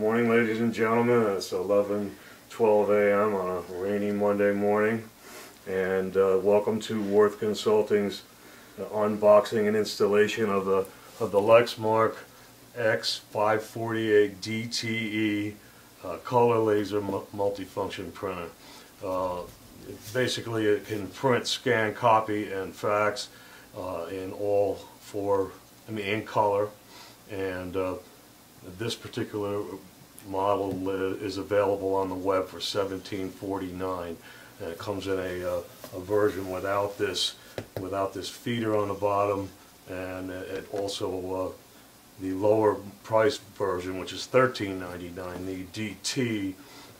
morning, ladies and gentlemen. It's 11:12 a.m. on a rainy Monday morning, and welcome to Wirth Consulting's unboxing and installation of the Lexmark X548dte color laser multifunction printer. Basically, it can print, scan, copy, and fax in all four, in color, and this particular model is available on the web for $17.49, and it comes in a version without this feeder on the bottom, and it also the lower price version, which is $13.99. The DT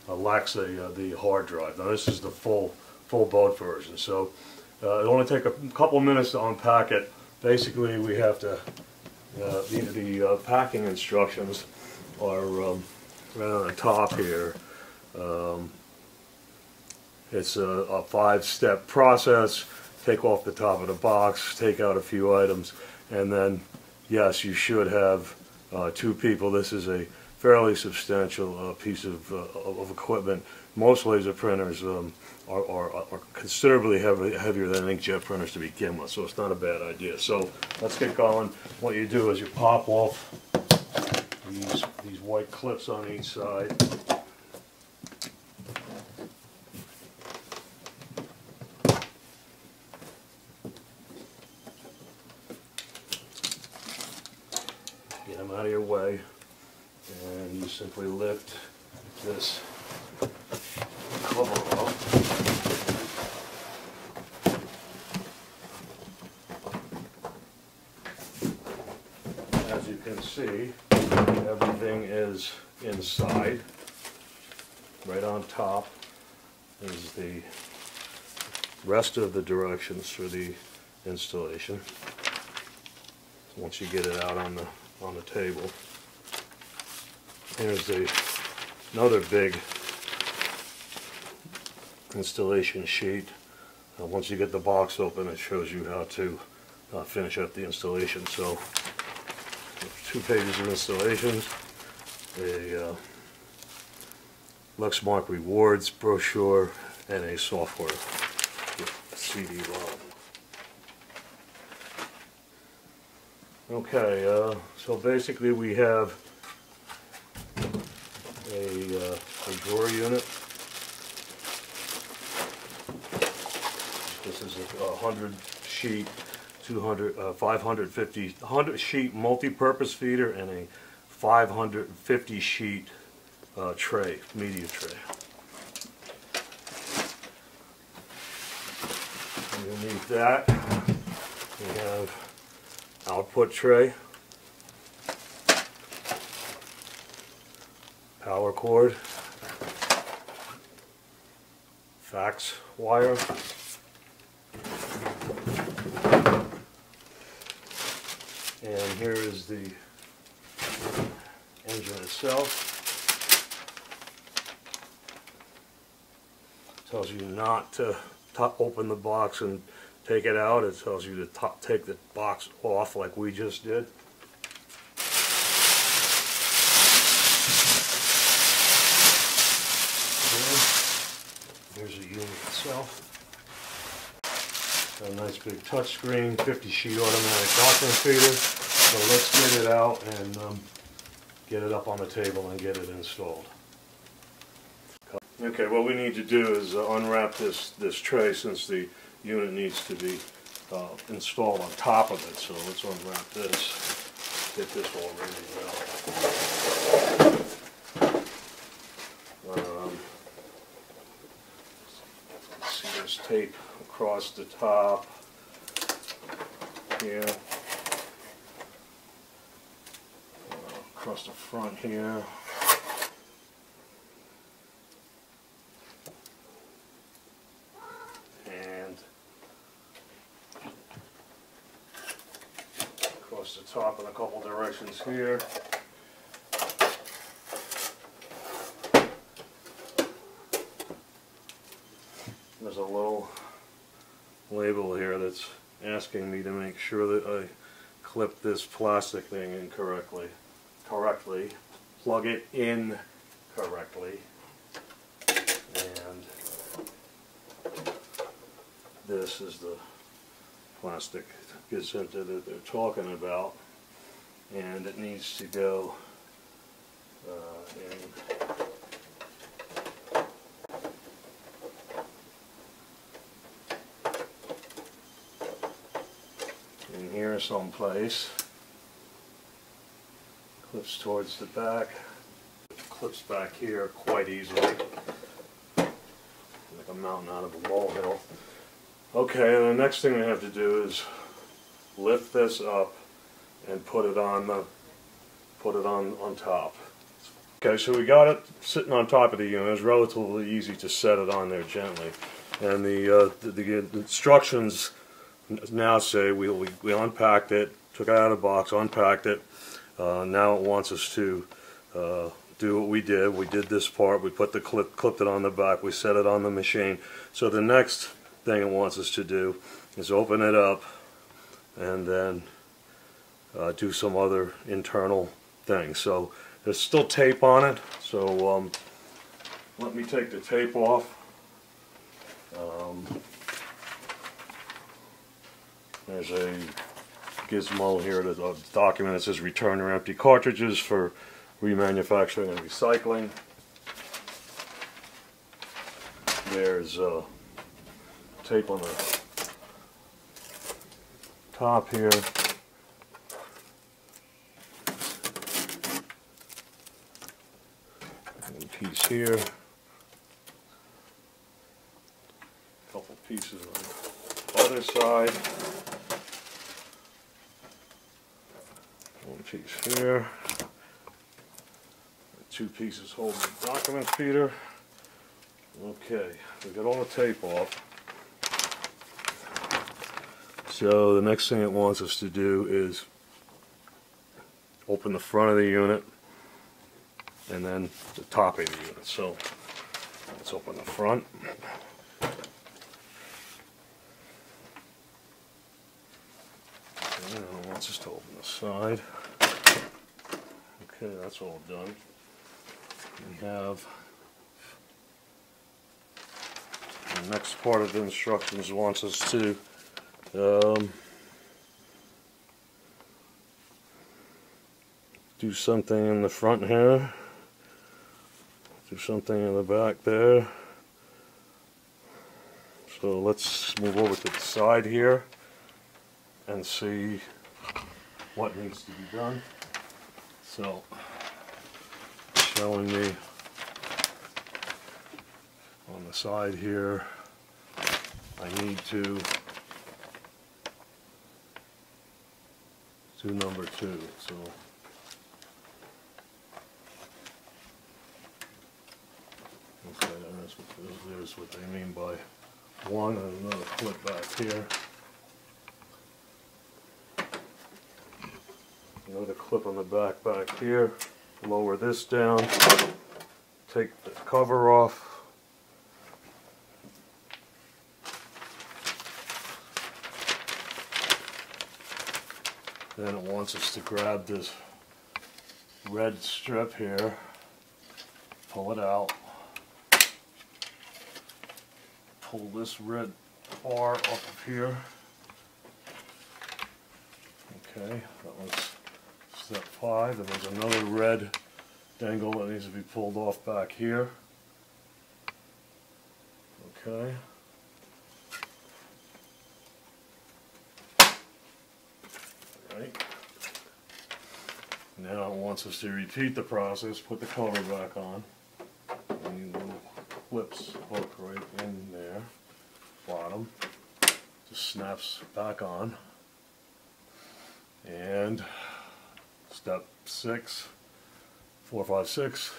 lacks the hard drive. Now this is the full boat version, so it'll only take a couple of minutes to unpack it. Basically, we have to the packing instructions are right on the top here. It's a 5-step process. Take off the top of the box, take out a few items, and then yes, you should have 2 people. This is a fairly substantial piece of equipment. Most laser printers are considerably heavier than inkjet printers to begin with, so it's not a bad idea. So let's get going. What you do is you pop off these white clips on each side. Get them out of your way, and you simply lift this cover up. As you can see, everything is inside. Right on top is the rest of the directions for the installation. Once you get it out on the table, here's another big installation sheet. Once you get the box open, it shows you how to finish up the installation. So 2 pages of installations, a Lexmark rewards brochure, and a software CD-ROM. Okay, so basically we have a drawer unit. This is a 100 sheet, 100 sheet multi-purpose feeder, and a 550 sheet tray, media tray. Underneath that, we have output tray, power cord, fax wire, and here is the engine itself. It tells you not to open the box and take it out. It tells you to take the box off like we just did. Here's the unit itself. Got a nice big touch screen, 50 sheet automatic document feeder. So let's get it out and get it up on the table and get it installed. Okay, what we need to do is unwrap this tray, since the unit needs to be installed on top of it. So let's unwrap this, get this all ready to go. See, there's tape across the top here, across the front here. Across the top in a couple directions here. There's a little label here that's asking me to make sure that I clip this plastic thing in correctly. plug it in correctly. And this is the plastic gazette that they're talking about, and it needs to go in here someplace. Clips towards the back. Clips back here quite easily, like a mountain out of a molehill. Okay, the next thing we have to do is lift this up and put it on top. Okay, so we got it sitting on top of the unit. It's relatively easy to set it on there gently, and the instructions now say we unpacked it, took it out of the box, unpacked it. Now it wants us to do what we did. We did this part. We put the clipped it on the back. We set it on the machine. So the next thing it wants us to do is open it up and then do some other internal things. So there's still tape on it. So let me take the tape off. There's a gizmo here, a document that says return your empty cartridges for remanufacturing and recycling. There's tape on the top here. One piece here. A couple pieces on the other side. One piece here. Two pieces holding the document feeder. Okay, we got all the tape off. So the next thing it wants us to do is open the front of the unit and then the top of the unit. So let's open the front. And it wants us to open the side. Okay, that's all done. We have the next part of the instructions wants us to do something in the front here, do something in the back there. So let's move over to the side here and see what needs to be done. So showing me on the side here, I need to do number 2. So okay, there's what they mean by 1, and another clip back here. Another clip on the back here. Lower this down, take the cover off, then it wants us to grab this red strip here, pull it out, pull this red bar off of here. Okay, that was step 5, and there's another red dangle that needs to be pulled off back here. Okay. Right. Now it wants us to repeat the process, put the cover back on. And the little clips hook right in there, bottom. Just snaps back on. And step 6, 4, 5, 6,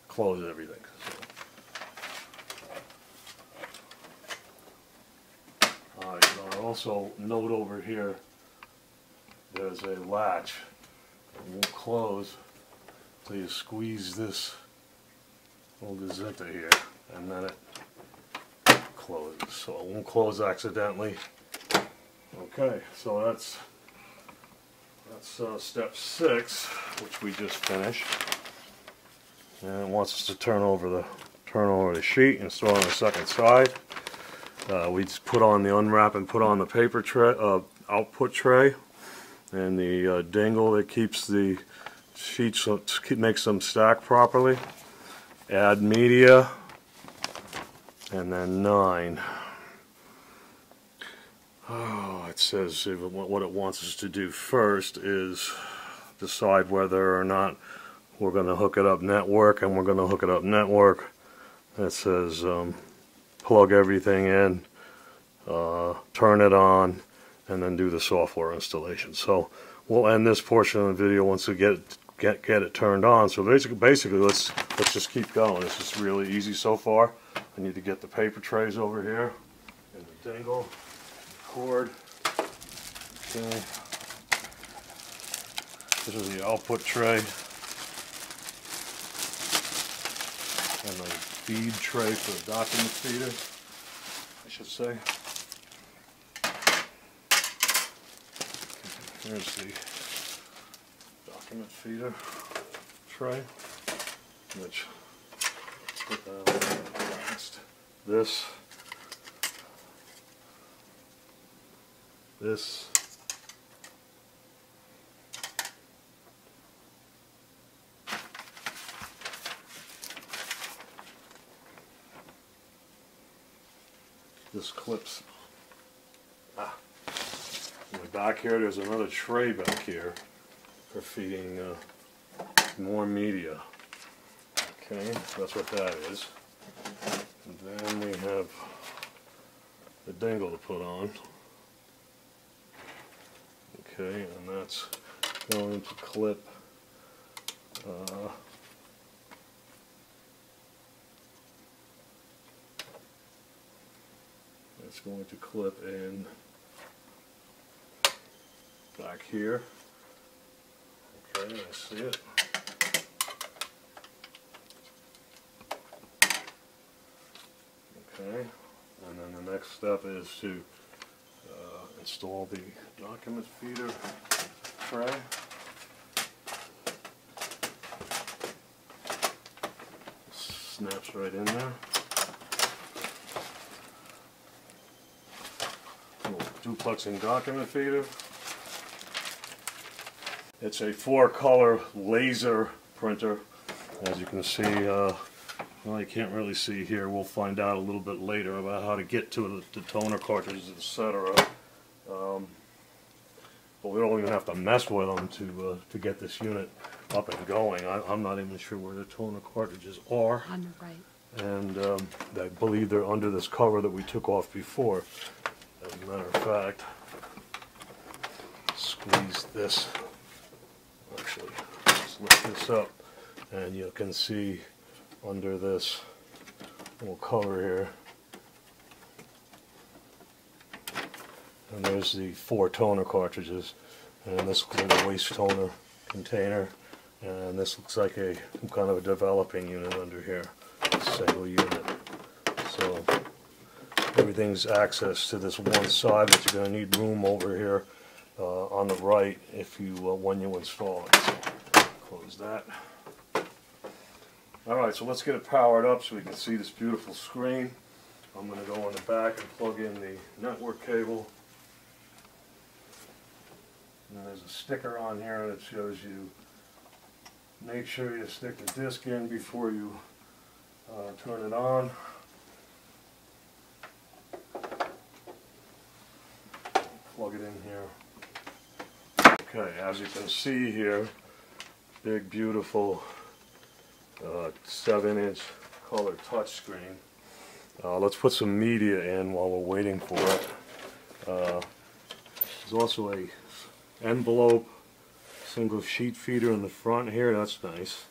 close everything. So. Alright, so I also note over here there's a latch. It won't close until you squeeze this little gazetta here, and then it closes. So it won't close accidentally. Okay, so that's step 6, which we just finished. and it wants us to turn over the sheet and store on the second side. We just put on the unwrap and put on the paper tray, output tray, and the dingle that keeps the sheets, makes them stack properly. Add media, and then 9. Oh, it says what it wants us to do first is decide whether or not we're going to hook it up network, and we're going to hook it up network. It says plug everything in, turn it on, and then do the software installation. So we'll end this portion of the video once we get it turned on. So basically let's just keep going. This is really easy so far. I need to get the paper trays over here and the dingle, cord. Okay. This is the output tray and the feed tray for the document feeder, I should say. Here's the document feeder tray, which put that on next. This. This clips. In the back here, there's another tray back here for feeding more media. Okay, so that's what that is. And then we have the dingle to put on. Okay, and that's going to clip it's going to clip in back here. Okay, I see it. Okay, and then the next step is to install the document feeder tray. Snaps right in there. Duplexing document feeder. It's a 4-color laser printer. As you can see, well, you can't really see here. We'll find out a little bit later about how to get to the toner cartridges, etc. But we don't even have to mess with them to get this unit up and going. I'm not even sure where the toner cartridges are. On the right. And I believe they're under this cover that we took off before. As a matter of fact, squeeze this. Actually, just lift this up, and you can see under this little cover here. And there's the 4 toner cartridges, and this little waste toner container, and this looks like some kind of a developing unit under here, a single unit. So everything's access to this one side, but you're going to need room over here on the right if you when you install it. So close that. All right, so let's get it powered up so we can see this beautiful screen. I'm going to go in the back and plug in the network cable. And there's a sticker on here that shows you, make sure you stick the disc in before you turn it on. Plug it in here. Okay, as you can see here, big beautiful 7-inch color touchscreen. Let's put some media in while we're waiting for it. There's also a envelope single sheet feeder in the front here. That's nice.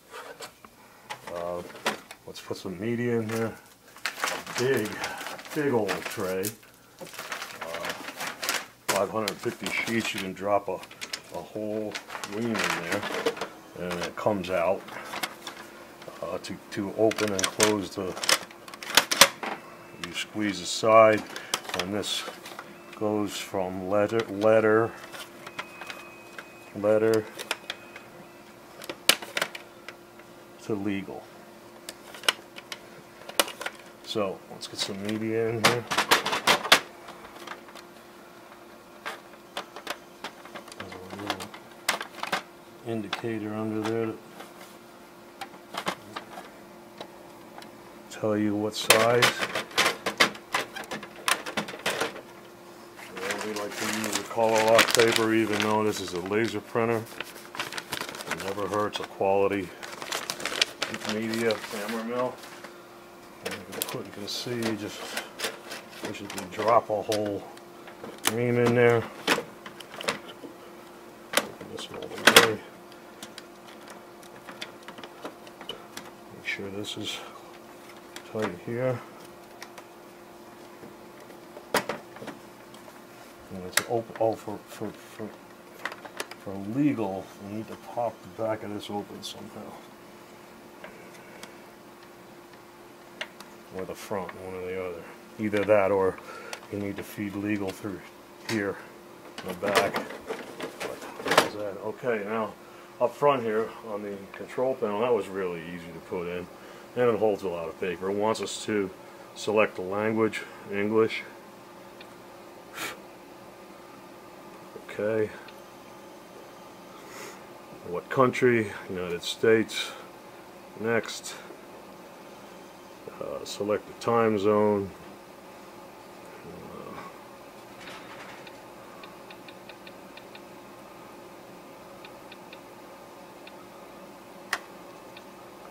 Let's put some media in here. A big old tray. 550 sheets. You can drop a whole ream in there, and it comes out. To open and close you squeeze the side, and this goes from letter to legal. So let's get some media in here. There's a little indicator under there to tell you what size. We like to use a color lock paper, even though this is a laser printer. It never hurts a quality media camera mill. And you can see, you just basically drop a whole ream in there. Open this all the way. Make sure this is tight here. And it's open. Oh, for legal, we need to pop the back of this open somehow. Or the front, one or the other. Either that, or you need to feed legal through here in the back. But that? Okay, now up front here on the control panel, that was really easy to put in, and it holds a lot of paper. It wants us to select the language, English. Okay. What country? United States. Next. Select the time zone.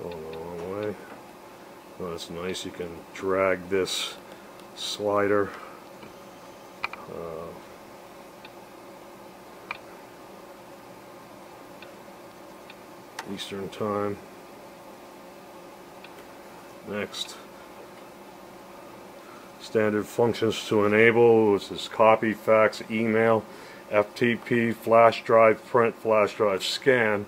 Going the wrong way. Well, that's nice. You can drag this slider. Eastern time. Next. Standard functions to enable, which is copy, fax, email, FTP, flash drive, print, flash drive, scan.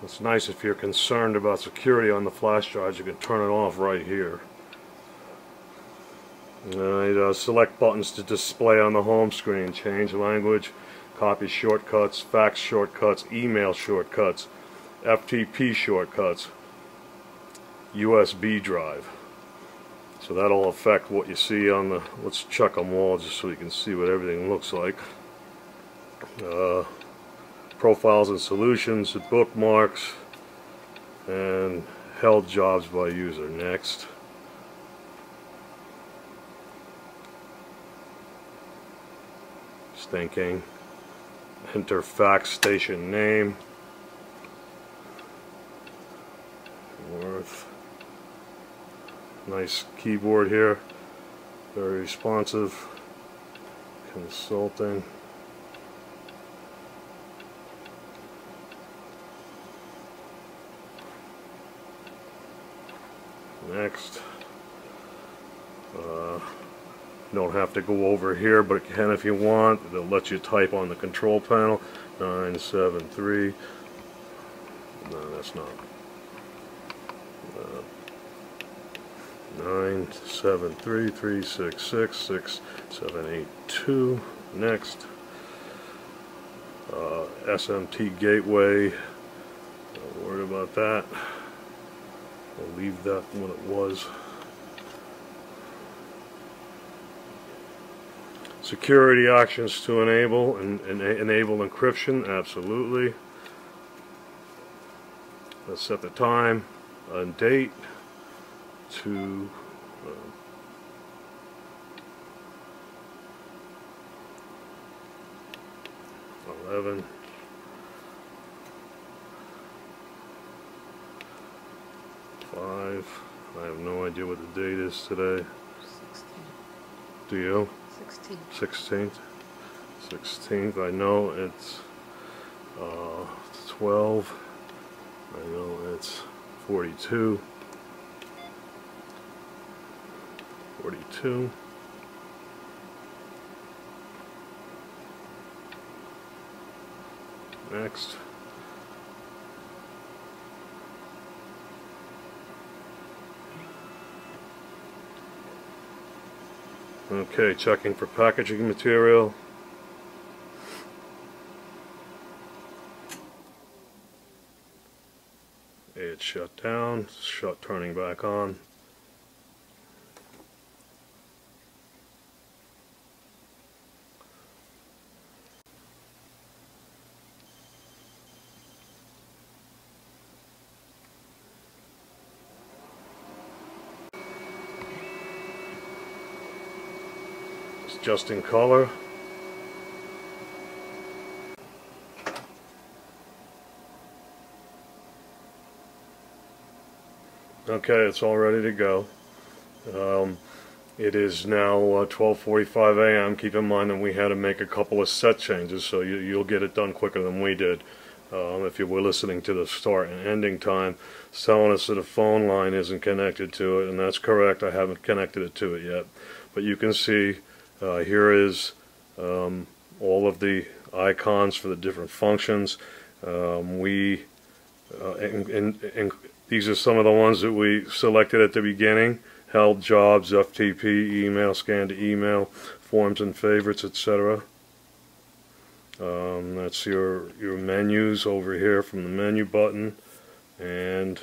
It's nice if you're concerned about security on the flash drives, you can turn it off right here. Select buttons to display on the home screen. Change language, copy shortcuts, fax shortcuts, email shortcuts, FTP shortcuts, USB drive. So that'll affect what you see on the, let's check them all just so you can see what everything looks like. Profiles and solutions, bookmarks, and held jobs by user. Next. Stinking. Enter fax station name. Wirth. Nice keyboard here, very responsive. Consulting. Next. Don't have to go over here, but it can if you want. It'll let you type on the control panel. 973. No, that's not. 97336666782. Next. SMT gateway. Don't worry about that. I'll leave that when it was. Security actions to enable and enable encryption. Absolutely. Let's set the time and date to 11. I have no idea what the date is today. 16th. Do you? 16th. 16th. I know it's 12. I know it's 42. 42. Next. Okay, checking for packaging material. It's shut down, turning back on. It's just in color. Okay, it's all ready to go. It is now 12:45 a.m. Keep in mind that we had to make a couple of set changes, so you'll get it done quicker than we did. If you were listening to the start and ending time, it's telling us that the phone line isn't connected to it, and that's correct. I haven't connected it to it yet. But you can see here is all of the icons for the different functions. These are some of the ones that we selected at the beginning: held jobs, FTP, email, scan to email, forms and favorites, etc. That's your menus over here from the menu button, and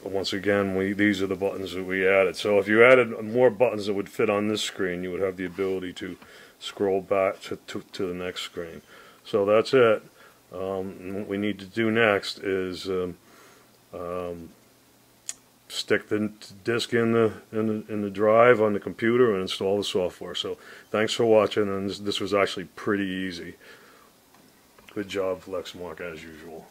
once again these are the buttons that we added. So if you added more buttons that would fit on this screen, you would have the ability to scroll back to the next screen. So that's it. What we need to do next is stick the disk in the drive on the computer and install the software. So thanks for watching, and this was actually pretty easy. Good job, Lexmark, as usual.